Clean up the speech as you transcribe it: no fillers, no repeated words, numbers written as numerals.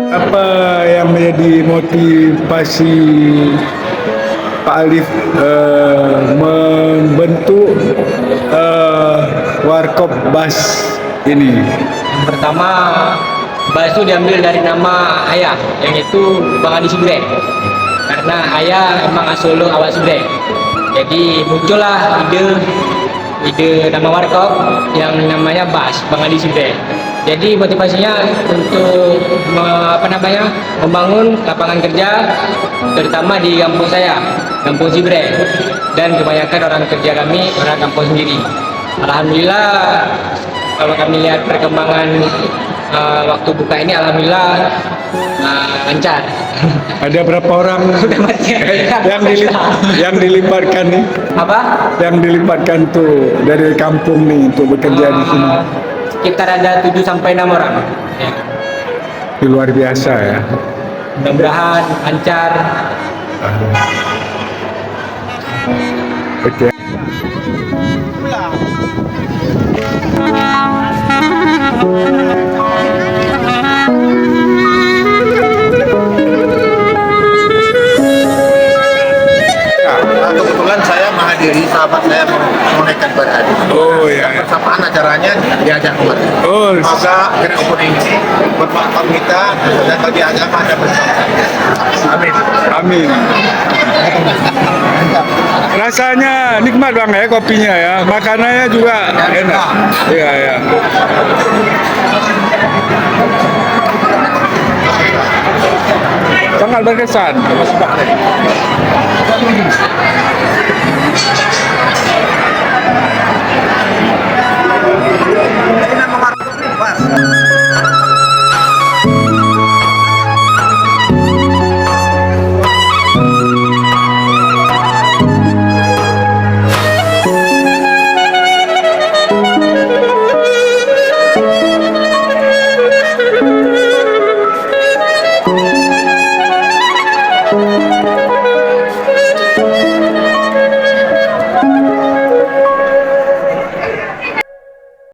Apa yang menjadi motivasi Pak Alif membentuk Warkop Bas ini? Yang pertama, Bas itu diambil dari nama ayah, yang itu Bang Adi Subrek. Karena ayah emang asal awal Subrek. Jadi muncullah ide nama Warkop yang namanya Bas, Bang Adi Subrek. Jadi motivasinya untuk membangun lapangan kerja, terutama di kampung saya, Kampung Sibre, dan kebanyakan orang kerja kami orang kampung sendiri. Alhamdulillah, kalau kami lihat perkembangan waktu buka ini, alhamdulillah lancar. Ada berapa orang yang dilibatkan nih? Apa? Yang dilibatkan tuh dari kampung nih untuk bekerja di sini? Sekitar ada 7 sampai 6 orang. Ya. Luar biasa ya. Mudah-mudahan lancar. Oke. Kebetulan saya menghadiri sahabat saya menunaikan ibadah haji. Oh ya. Persamaan acaranya diajak kemarin. Oh, Semoga grand opening ini bermanfaat kita dan bagi agama ada bersama. Amin. amin. Rasanya nikmat bang ya kopinya ya, makanannya juga enak. Iya ya. Sangat berkesan.